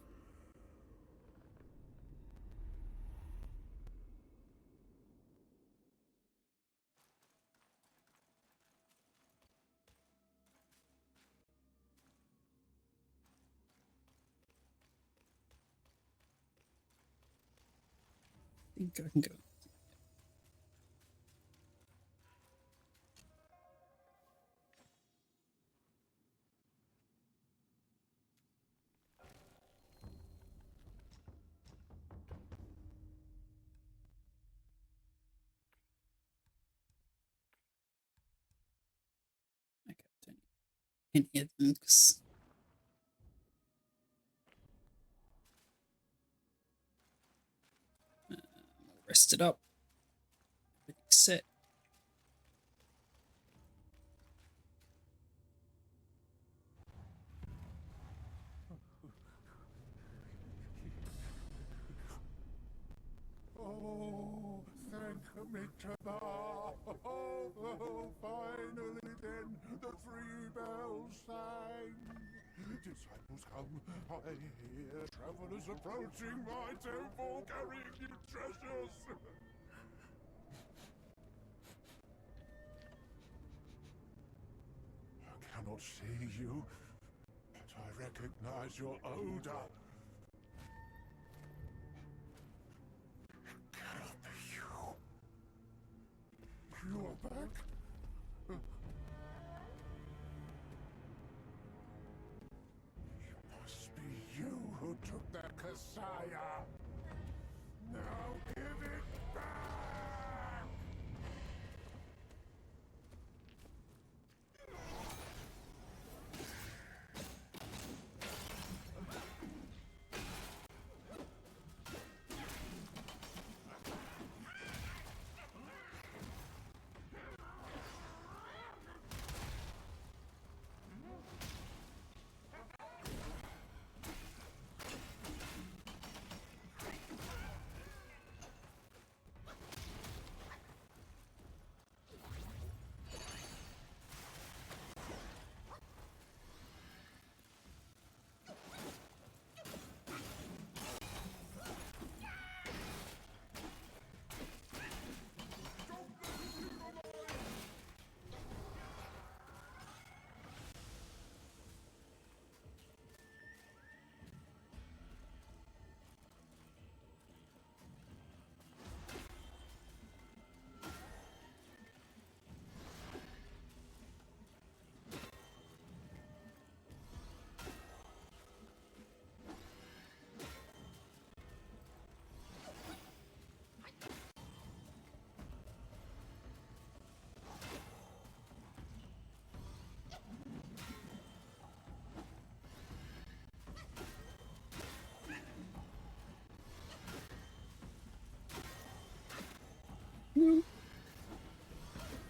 S1: I think I can go. Okay, don't need any of them 'cause I'm all rested up. Everything's set.
S6: Oh, thank me to the... Oh, finally then, the 3 bells sang. Disciples come, I hear travelers approaching my temple carrying new treasures. I cannot see you, but I recognize your odor. Cannot be you. You are back? It must be you who took that Kasaya. Now give it back!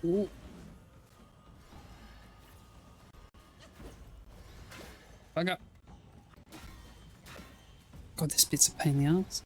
S1: Ooh. Bugger. God, this bit's a pain in the ass.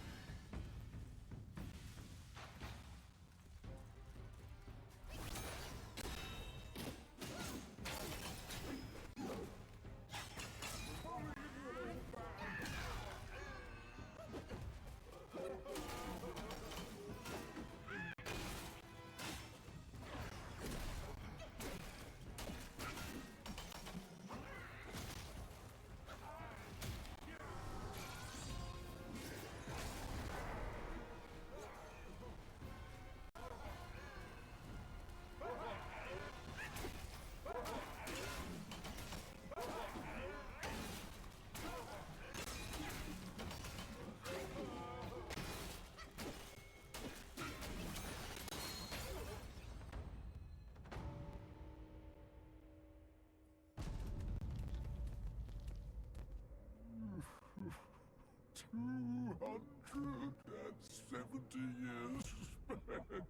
S6: 270 years spent.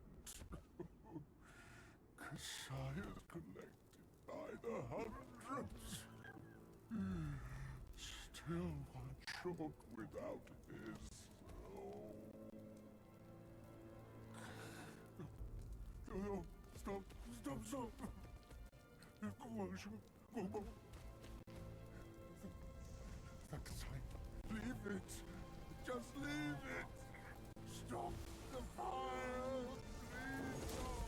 S6: Cassius collected by the hundreds. Still one short without his soul. No, stop. Go on. Leave it. Just leave it. Stop the fire. Please stop.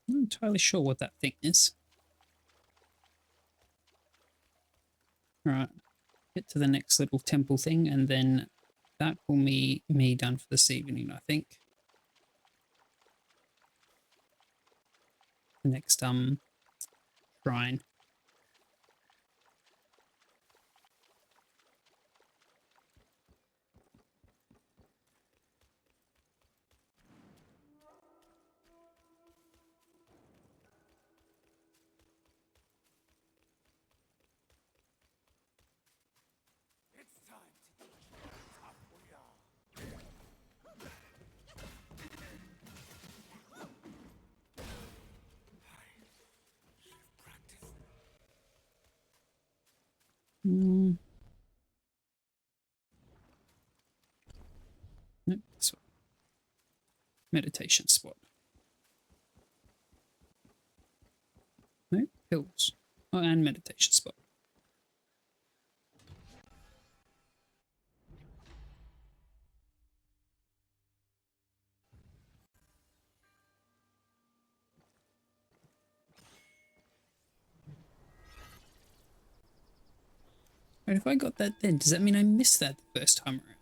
S1: I'm not entirely sure what that thing is. Right, get to the next little temple thing, and then that will be me done for this evening, I think. The next shrine.
S5: It's time to teach them how tough we are. I've practiced.
S1: Nope, this one. Meditation spot. Nope, hills. Oh, and meditation spot. Right, if I got that then, does that mean I missed that the first time around?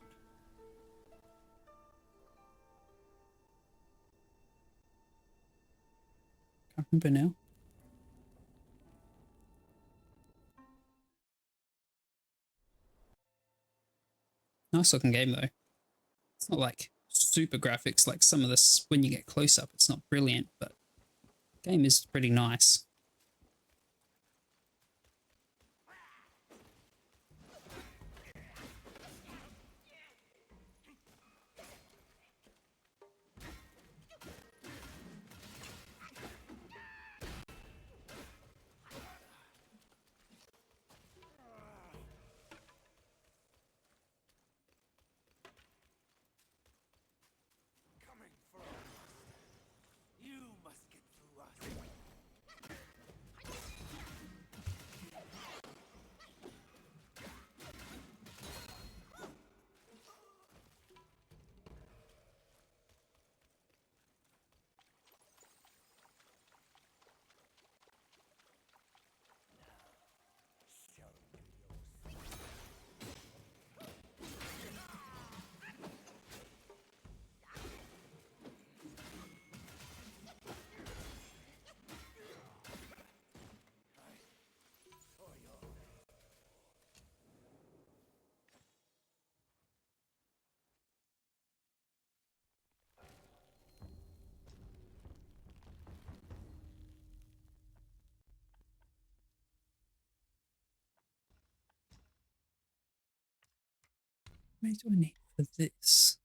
S1: Can't remember now. Nice looking game though. It's not like super graphics like some of this when you get close up. It's not brilliant, but the game is pretty nice.
S5: Coming for us. You must get through us.
S1: What do I need for this?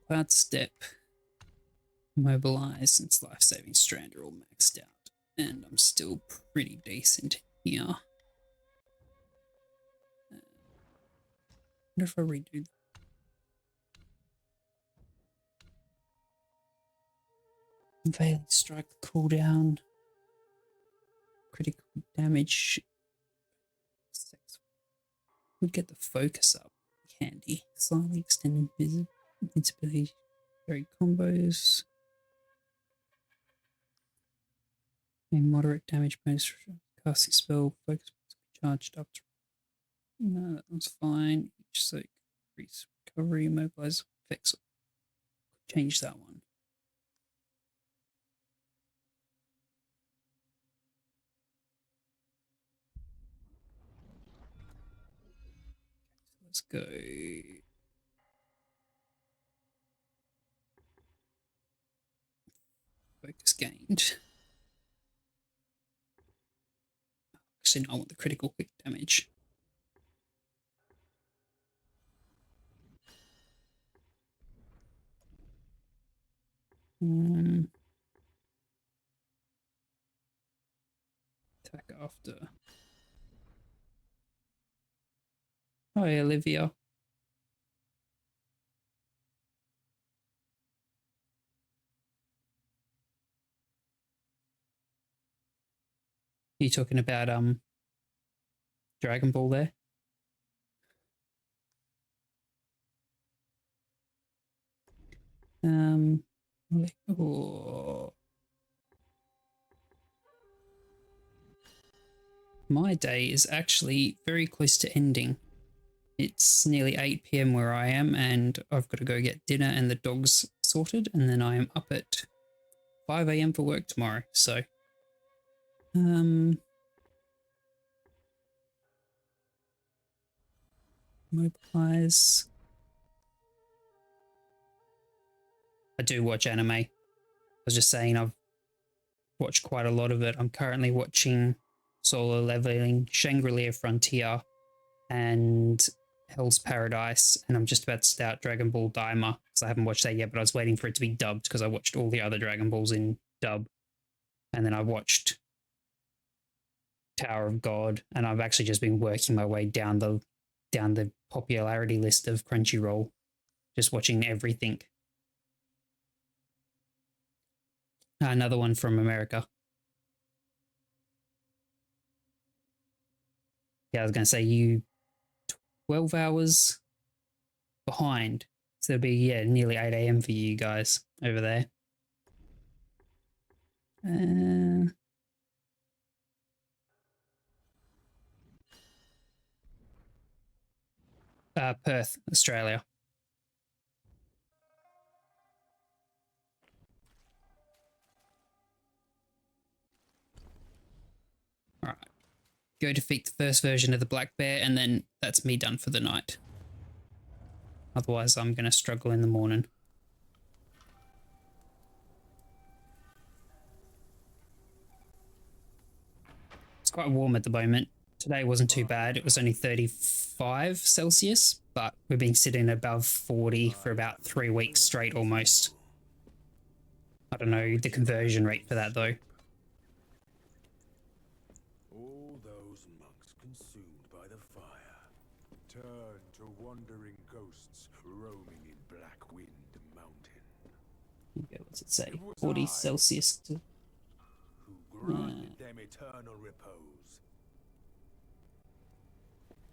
S1: Cloud Step, Mobilize, since Life Saving Strand are all maxed out. And I'm still pretty decent here. wonder if I redo that. Unveiling strike cooldown. Critical damage. Would get the focus up. Handy. Slightly extended invincibility. Very combos. A moderate damage bonus for casting spell. Focus charged up to. No, that one's fine. Each so increase recovery, immobilize effects. Change that one. Let's go. Focus gained. Actually, no, I want the critical quick damage. Attack after. Hi, Olivia. You talking about Dragon Ball there? Oh. My day is actually very close to ending. It's nearly 8 p.m. where I am, and I've got to go get dinner and the dogs sorted, and then I am up at 5 a.m. for work tomorrow. So, mobilize. I do watch anime. I was just saying I've watched quite a lot of it. I'm currently watching Solo Leveling, Shangri-La Frontier, and Hell's Paradise, and I'm just about to start Dragon Ball Daima because I haven't watched that yet, but I was waiting for it to be dubbed because I watched all the other Dragon Balls in dub, and then I watched Tower of God, and I've actually just been working my way down the popularity list of Crunchyroll, just watching everything. Another one from America. Yeah, I was going to say you 12 hours behind. So it'll be, yeah, nearly 8 a.m. for you guys over there. Perth, Australia. All right. Go defeat the first version of the Black Bear, and then that's me done for the night. Otherwise, I'm going to struggle in the morning. It's quite warm at the moment. Today wasn't too bad. It was only 35 Celsius, but we've been sitting above 40 for about 3 weeks straight almost. I don't know the conversion rate for that though.
S6: All those monks consumed by the fire turn to wandering ghosts roaming in Black Wind Mountain.
S1: Okay, what's it say? 40 Celsius to...
S6: Who granted them eternal repose.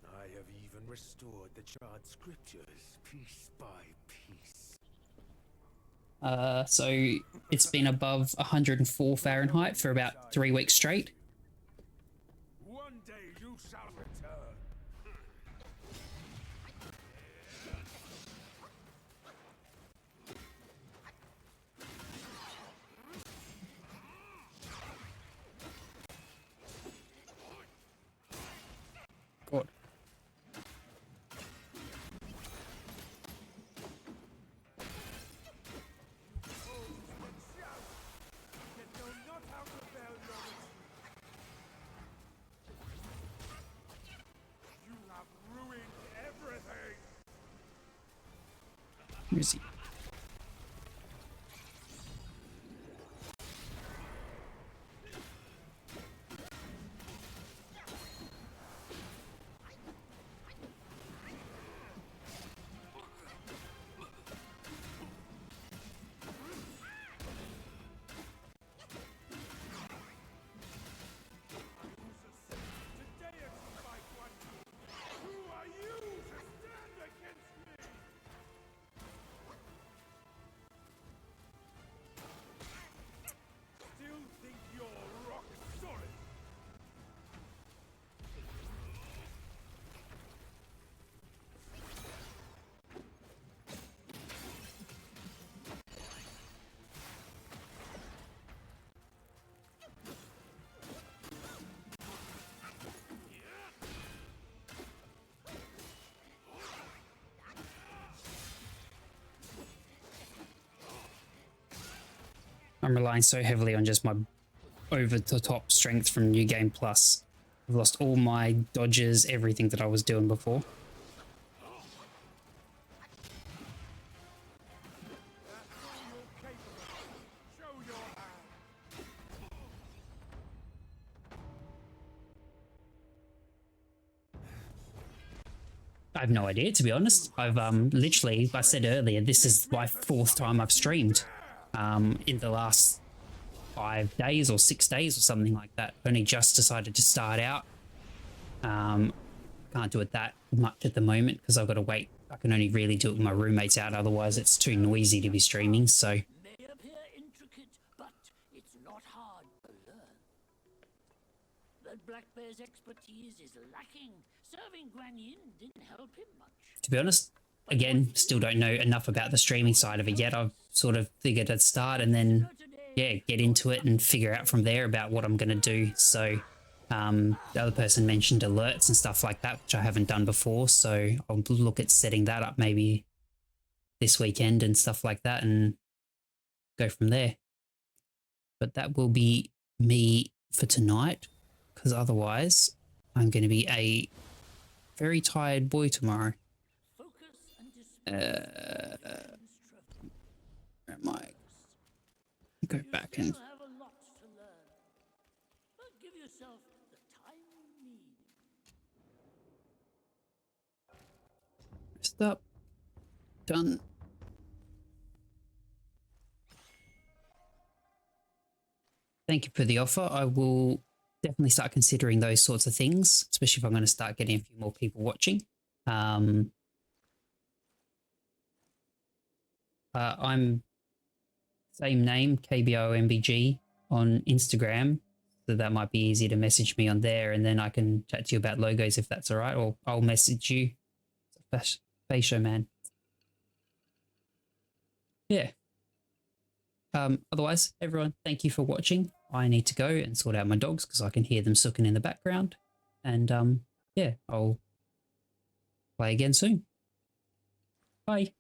S6: I have even restored the charred scriptures piece by piece.
S1: So it's been above 104 Fahrenheit for about 3 weeks straight.
S6: One day you shall return.
S1: God.
S6: You have ruined everything.
S1: Where is he? I'm relying so heavily on just my over the top strength from New Game Plus. I've lost all my dodges, everything that I was doing before. I have no idea, to be honest. I've literally, I said earlier, this is my 4th time I've streamed in the last 5 days or 6 days or something like that. Only just decided to start out. Can't do it that much at the moment because I've got to wait. I can only really do it with my roommates out, otherwise it's too noisy to be streaming. So
S4: May appear intricate, but it's not hard to learn. That Black Bear's expertise is lacking. Serving Guan Yin didn't help him much.
S1: to be honest, again, still don't know enough about the streaming side of it yet. I've sort of figured I'd start and then, yeah, get into it and figure out from there about what I'm going to do. So the other person mentioned alerts and stuff like that, which I haven't done before. So I'll look at setting that up maybe this weekend and stuff like that and go from there. But that will be me for tonight, because otherwise I'm going to be a very tired boy tomorrow. Where am I? Go back and
S4: Have a lot to learn, but give yourself the time you need.
S1: stop. Done. Thank you for the offer. I will definitely start considering those sorts of things, especially if I'm going to start getting a few more people watching. I'm same name, KBOMBG on Instagram, so that might be easy to message me on there, and then I can chat to you about logos if that's all right, or I'll message you. Fascio man. Yeah. Otherwise, everyone, thank you for watching. I need to go and sort out my dogs because I can hear them sucking in the background. And yeah, I'll play again soon. Bye.